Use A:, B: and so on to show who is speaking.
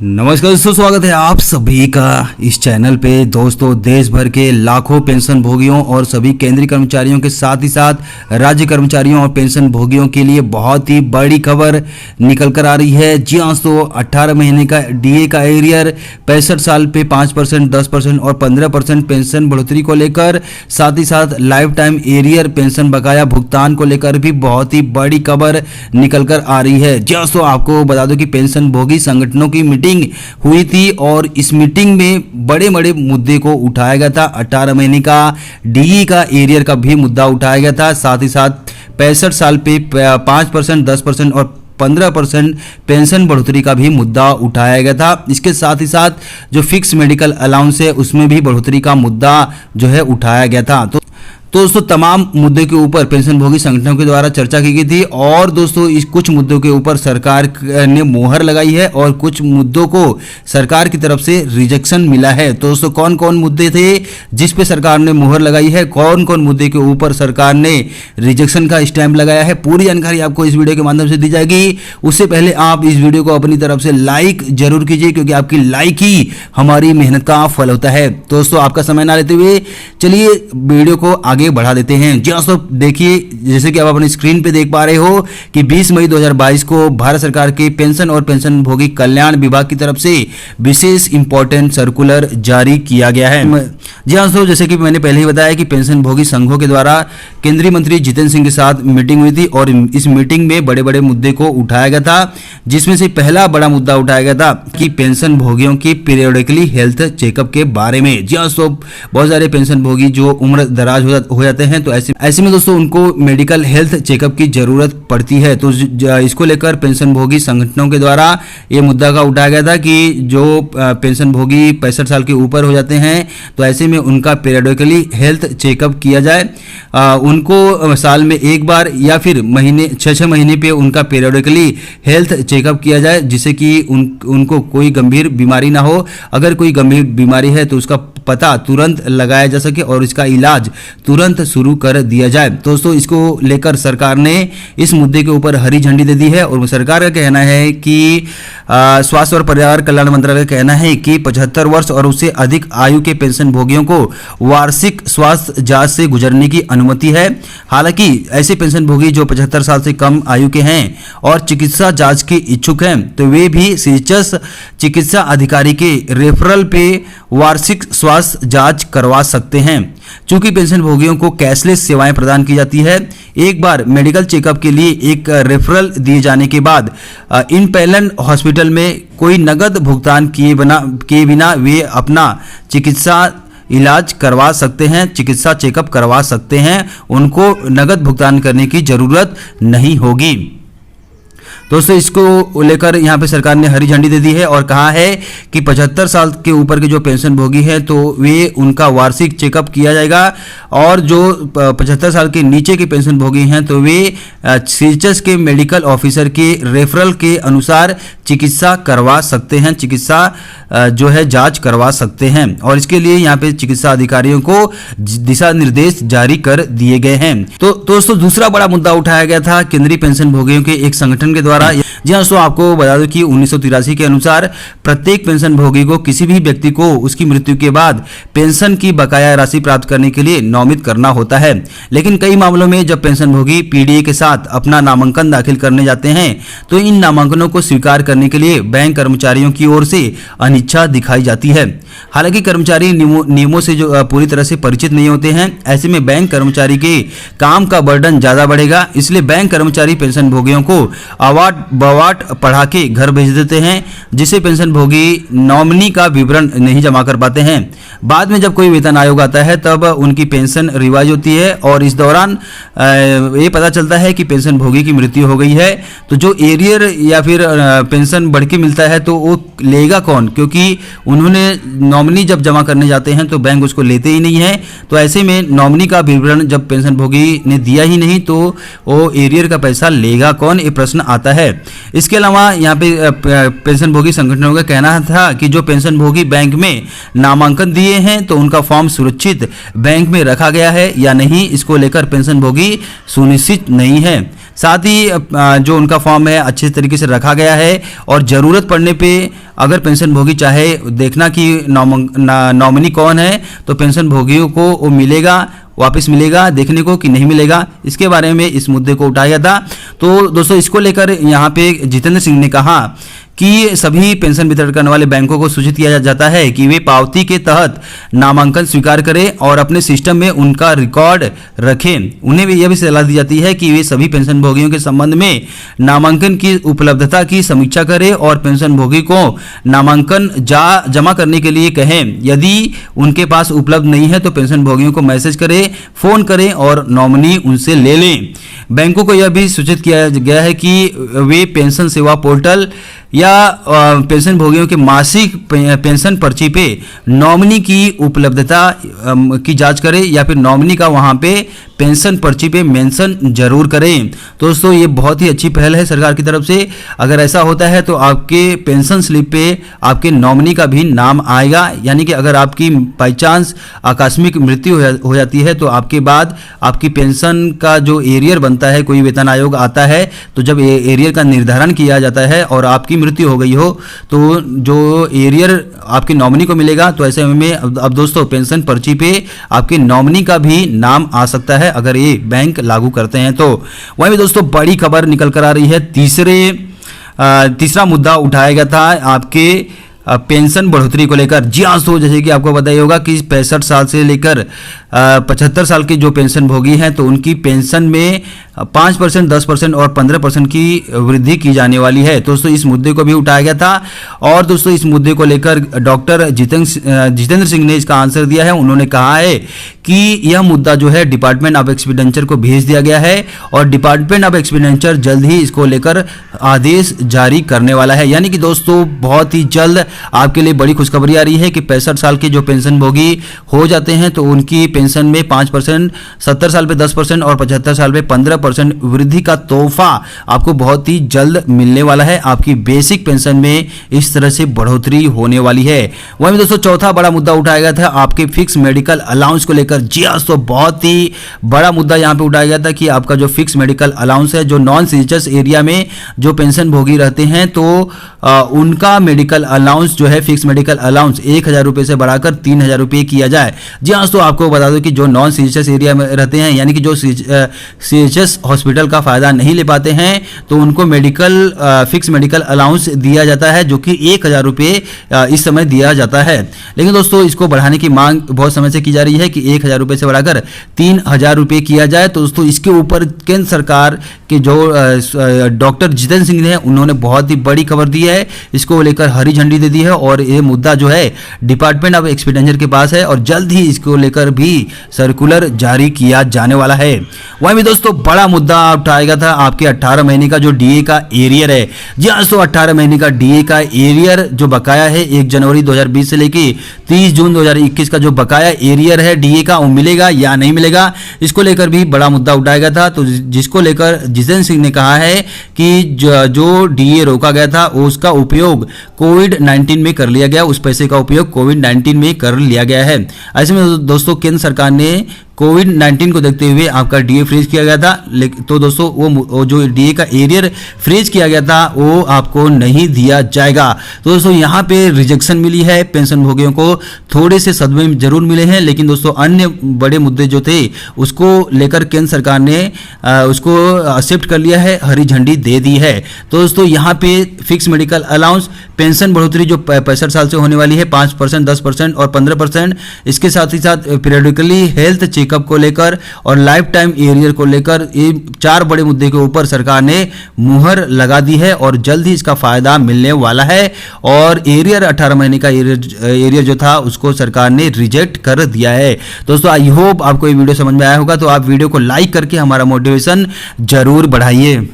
A: नमस्कार दोस्तों, स्वागत है आप सभी का इस चैनल पे। दोस्तों, देश भर के लाखों पेंशन भोगियों और सभी केंद्रीय कर्मचारियों के साथ ही साथ राज्य कर्मचारियों और पेंशन भोगियों के लिए बहुत ही बड़ी खबर निकल कर आ रही है। जी हाँ दोस्तों, 18 महीने का डीए का एरियर, 65 साल पे 5%, 10% और 15% पेंशन बढ़ोतरी को लेकर, साथ ही साथ लाइफ टाइम एरियर पेंशन बकाया भुगतान को लेकर भी बहुत ही बड़ी खबर निकल कर आ रही है। जी हाँ दोस्तों, आपको बता दो कि पेंशन भोगी संगठनों की मीटिंग हुई थी और इस मीटिंग में बड़े बड़े मुद्दे को उठाया गया था। 18 महीने का डीई का एरियर का भी मुद्दा उठाया गया था। साथ ही साथ 65 साल पे 5%, 10% और 15% पेंशन बढ़ोतरी का भी मुद्दा उठाया गया था। इसके साथ ही साथ जो फिक्स मेडिकल अलाउंस है उसमें भी बढ़ोतरी का मुद्दा जो है उठाया गया था। तो दोस्तों, तमाम मुद्दे के ऊपर पेंशन भोगी संगठनों के द्वारा चर्चा की गई थी और दोस्तों इस कुछ मुद्दों के ऊपर सरकार ने मोहर लगाई है और कुछ मुद्दों को सरकार की तरफ से रिजेक्शन मिला है। तो दोस्तों, कौन कौन मुद्दे थे जिस पे सरकार ने मोहर लगाई है, कौन कौन मुद्दे के ऊपर सरकार ने रिजेक्शन का स्टैंप लगाया है, पूरी जानकारी आपको इस वीडियो के माध्यम से दी जाएगी। उससे पहले आप इस वीडियो को अपनी तरफ से लाइक जरूर कीजिए, क्योंकि आपकी लाइक ही हमारी मेहनत का फल होता है। दोस्तों, आपका समय ना लेते हुए चलिए वीडियो को आगे बढ़ा देते हैं। जी दोस्तों, देखिए, जैसे कि आप अपनी स्क्रीन पे देख पा रहे हो कि 20 मई 2022 को भारत सरकार के पेंशन और पेंशन भोगी कल्याण विभाग की तरफ से विशेष इंपॉर्टेंट सर्कुलर जारी किया गया है। जी हाँ दोस्तों, जैसे कि मैंने पहले ही बताया कि पेंशन भोगी संघों के द्वारा केंद्रीय मंत्री जितेंद्र सिंह के साथ मीटिंग हुई थी और इस मीटिंग में बड़े बड़े मुद्दे को उठाया गया था, जिसमें से पहला बड़ा मुद्दा उठाया गया था कि पेंशन भोगियों की पीरियडिकली हेल्थ चेकअप के बारे में। जी हाँ दोस्तों, बहुत सारे पेंशन भोगी जो उम्र दराज हो जाते हैं, तो ऐसे में दोस्तों उनको मेडिकल हेल्थ चेकअप की जरूरत पड़ती है। तो इसको लेकर पेंशन भोगी संगठनों के द्वारा ये मुद्दा का उठाया गया था कि जो पेंशन भोगी 65 साल के ऊपर हो जाते हैं, तो ऐसे में उनका पीरियडिकली हेल्थ चेकअप किया जाए। उनको साल में एक बार या फिर महीने 6 महीने पे उनका पीरियडिकली हेल्थ चेकअप किया जाए, जिससे कि उनको कोई गंभीर बीमारी ना हो। अगर कोई गंभीर बीमारी है तो उसका पता तुरंत लगाया जा सके और इसका इलाज तुरंत शुरू कर दिया जाए। दोस्तों, इसको लेकर सरकार ने इस मुद्दे के ऊपर हरी झंडी दे दी है और सरकार का कहना है कि स्वास्थ्य और परिवार कल्याण मंत्रालय का कहना है कि 75 वर्ष और उससे अधिक आयु के पेंशन भोगियों को वार्षिक स्वास्थ्य जांच से गुजरने की अनुमति है। हालांकि ऐसे पेंशन भोगी जो 75 साल से कम आयु के हैं और चिकित्सा जांच के इच्छुक हैं, तो वे भी शीर्षस्थ चिकित्सा अधिकारी के रेफरल पे वार्षिक स्वास्थ्य जांच करवा सकते हैं। चूंकि पेंशन भोगियों को कैशलेस सेवाएं प्रदान की जाती है, एक बार मेडिकल चेकअप के लिए एक रेफरल दिए जाने के बाद इन पैनल हॉस्पिटल में कोई नगद भुगतान किए बिना वे अपना चिकित्सा इलाज करवा सकते हैं, चिकित्सा चेकअप करवा सकते हैं। उनको नगद भुगतान करने की जरूरत नहीं होगी। दोस्तों, इसको लेकर यहाँ पे सरकार ने हरी झंडी दे दी है और कहा है कि 75 साल के ऊपर के जो पेंशन भोगी हैं, तो वे उनका वार्षिक चेकअप किया जाएगा और जो 75 साल के नीचे के पेंशन भोगी हैं, तो वे शीर्षस्थ के मेडिकल ऑफिसर के रेफरल के अनुसार चिकित्सा करवा सकते हैं, चिकित्सा जो है जांच करवा सकते हैं। और इसके लिए यहाँ पे चिकित्सा अधिकारियों को दिशा निर्देश जारी कर दिए गए हैं। तो दोस्तों, दूसरा बड़ा मुद्दा उठाया गया था केंद्रीय पेंशन भोगियों के एक संगठन के द्वारा। जी हाँ दोस्तों, आपको बता दो कि 1983 के अनुसार प्रत्येक पेंशन भोगी को किसी भी व्यक्ति को उसकी मृत्यु के बाद पेंशन की बकाया राशि प्राप्त करने के लिए नामित करना होता है। लेकिन कई मामलों में जब पेंशन भोगी पीडीए के साथ अपना नामांकन दाखिल करने जाते हैं, तो इन नामांकनों को स्वीकार करने के लिए बैंक कर्मचारियों की ओर से अनिच्छा दिखाई जाती है। हालांकि कर्मचारी नियमों से जो पूरी तरह से परिचित नहीं होते हैं, ऐसे में बैंक कर्मचारी के काम का बर्डन ज्यादा बढ़ेगा। इसलिए बैंक कर्मचारी पेंशन भोगियों को अवार्ड बवाट पढ़ा के घर भेज देते हैं, जिससे पेंशन भोगी नॉमिनी का विवरण नहीं जमा कर पाते हैं। बाद में जब कोई वेतन आयोग आता है, तब उनकी पेंशन रिवाइज होती है और इस दौरान ये पता चलता है कि पेंशन भोगी की मृत्यु हो गई है। तो जो एरियर या फिर पेंशन बढ़ के मिलता है, तो वो लेगा कौन? क्योंकि उन्होंने नॉमिनी जब जमा करने जाते हैं तो बैंक उसको लेते ही नहीं है। तो ऐसे में नॉमिनी का विवरण जब पेंशन भोगी ने दिया ही नहीं, तो वो एरियर का पैसा लेगा कौन, ये प्रश्न आता है। इसके अलावा यहाँ पे पेंशन भोगी संगठनों का कहना था कि जो पेंशन भोगी बैंक में नामांकन दिए हैं, तो उनका फॉर्म सुरक्षित बैंक में रखा गया है या नहीं, इसको लेकर पेंशन भोगी सुनिश्चित नहीं है। साथ ही जो उनका फॉर्म है अच्छे तरीके से रखा गया है और ज़रूरत पड़ने पे अगर पेंशन भोगी चाहे देखना कि नॉमिनी कौन है तो पेंशन भोगियों को वो मिलेगा, वापस मिलेगा देखने को कि नहीं मिलेगा, इसके बारे में इस मुद्दे को उठाया था। तो दोस्तों इसको लेकर यहाँ पे जितेंद्र सिंह ने कहा कि सभी पेंशन वितरण करने वाले बैंकों को सूचित किया जाता है कि वे पावती के तहत नामांकन स्वीकार करें और अपने सिस्टम में उनका रिकॉर्ड रखें। उन्हें भी यह भी सलाह दी जाती है कि वे सभी पेंशन भोगियों के संबंध में नामांकन की उपलब्धता की समीक्षा करें और पेंशन भोगी को नामांकन जमा करने के लिए कहें। यदि उनके पास उपलब्ध नहीं है तो पेंशन भोगियों को मैसेज करें, फोन करें और नॉमिनी उनसे ले लें। बैंकों को यह भी सूचित किया गया है कि वे पेंशन सेवा पोर्टल या पेंशन भोगियों के मासिक पेंशन पर्ची पे नॉमिनी की उपलब्धता की जांच करें या फिर नॉमिनी का वहां पे पेंशन पर्ची पे मेंशन जरूर करें। दोस्तों ये बहुत ही अच्छी पहल है सरकार की तरफ से। अगर ऐसा होता है तो आपके पेंशन स्लिप पे आपके नॉमिनी का भी नाम आएगा, यानी कि अगर आपकी बाई चांस आकस्मिक मृत्यु हो जाती है तो आपके बाद आपकी पेंशन का जो एरियर बनता है, कोई वेतन आयोग आता है तो जब एरियर का निर्धारण किया जाता है और आपकी मृत्यु हो गई हो तो जो एरियर आपके नॉमिनी को मिलेगा, तो ऐसे में अब दोस्तों पेंशन पर्ची पे आपके नॉमिनी का भी नाम आ सकता है अगर ये बैंक लागू करते हैं तो। वहीं भी दोस्तों बड़ी खबर निकल कर आ रही है, तीसरा मुद्दा उठाया गया था आपके पेंशन बढ़ोतरी को लेकर। जी हाँ दोस्तों, जैसे कि आपको पता ही होगा कि 65 साल से लेकर 75 साल के जो पेंशन भोगी हैं तो उनकी पेंशन में 5%, 10% और 15% की वृद्धि की जाने वाली है। दोस्तों इस मुद्दे को भी उठाया गया था और दोस्तों इस मुद्दे को लेकर डॉक्टर जितेंद्र सिंह ने इसका आंसर दिया है। उन्होंने कहा है कि यह मुद्दा जो है डिपार्टमेंट ऑफ एक्सपेंडिचर को भेज दिया गया है और डिपार्टमेंट ऑफ एक्सपेंडिचर जल्द ही इसको लेकर आदेश जारी करने वाला है। यानी कि दोस्तों बहुत ही जल्द आपके लिए बड़ी खुशखबरी आ रही है कि 65 साल के जो पेंशन भोगी हो जाते हैं तो उनकी पेंशन में 5%, 70 साल पे 10% और 75 साल पे 15% वृद्धि का तोहफा आपको बहुत ही जल्द मिलने वाला है। आपकी बेसिक पेंशन में इस तरह से बढ़ोतरी होने वाली है। वहीं दोस्तों चौथा बड़ा मुद्दा उठाया गया था आपके फिक्स मेडिकल अलाउंस को लेकर। जी हाँ दोस्तों, बहुत ही बड़ा मुद्दा यहाँ पे उठाया गया था कि आपका जो फिक्स मेडिकल अलाउंस है, जो नॉन सीजीएच एरिया में जो पेंशन भोगी रहते हैं तो उनका मेडिकल अलाउंस जो है फिक्स मेडिकल अलाउंस 1000 रुपए से बढ़ाकर 3000 रुपए किया जाए। जी हाँ दोस्तों, आपको बता दो कि जो नॉन सीजीएच एरिया में रहते हैं यानी कि जो सीजीएच हॉस्पिटल का फायदा नहीं ले पाते हैं तो उनको फिक्स मेडिकल अलाउंस दिया जाता है जो कि 1000 रुपए इस समय दिया जाता है। लेकिन दोस्तों इसको बढ़ाने की मांग बहुत समय से की जा रही है कि 1000 रुपए से बढ़ाकर 3000 रुपए किया जाए। तो दोस्तों इसके ऊपर केंद्र सरकार के जो डॉक्टर जितेंद्र सिंह ने उन्होंने बहुत ही बड़ी खबर दी है, इसको लेकर हरी झंडी दे दी है और ये मुद्दा जो है डिपार्टमेंट ऑफ एक्सपेंडिचर के पास है और जल्द ही इसको लेकर भी सर्कुलर जारी किया जाने वाला है। वहीं भी दोस्तों बड़ा मुद्दा उठाया गया था आपके 18 महीने का जो डीए का एरियर है। जी हाँ दोस्तों, 18 महीने का डीए का एरियर जो बकाया है 1 जनवरी 2020 से लेकर 30 जून 2021 का जो बकाया एरियर है डीए का वो मिलेगा या नहीं मिलेगा, इसको लेकर भी बड़ा मुद्दा उठाया गया था। तो जिसको लेकर जितेंद्र सिंह ने कहा है कि जो डीए रोका गया था उसका उपयोग कोविड-19 में कर लिया गया, उस पैसे का उपयोग कोविड-19 में कर लिया गया है। ऐसे में दोस्तों केंद्र सरकार ने कोविड-19 को देखते हुए आपका डीए फ्रीज किया गया था। तो दोस्तों वो जो डीए का एरियर फ्रीज किया गया था वो आपको नहीं दिया जाएगा। तो दोस्तों यहाँ पे रिजेक्शन मिली है, पेंशन भोगियों को थोड़े से सदमे जरूर मिले हैं, लेकिन दोस्तों अन्य बड़े मुद्दे जो थे उसको लेकर केंद्र सरकार ने उसको एक्सेप्ट कर लिया है, हरी झंडी दे दी है। तो दोस्तों यहाँ पे फिक्स मेडिकल अलाउंस पेंशन बढ़ोतरी जो 65 साल से होने वाली है 5%, 10% और 15%, इसके साथ ही साथ पीरियडिकली हेल्थ चेकअप को लेकर और लाइफ टाइम एरियर को लेकर ये 4 बड़े मुद्दे के ऊपर सरकार ने मुहर लगा दी है और जल्द ही इसका फायदा मिलने वाला है। और एरियर 18 महीने का एरियर जो था उसको सरकार ने रिजेक्ट कर दिया है। दोस्तों आई होप आपको ये वीडियो समझ में आया होगा, तो आप वीडियो को लाइक करके हमारा मोटिवेशन जरूर बढ़ाइए।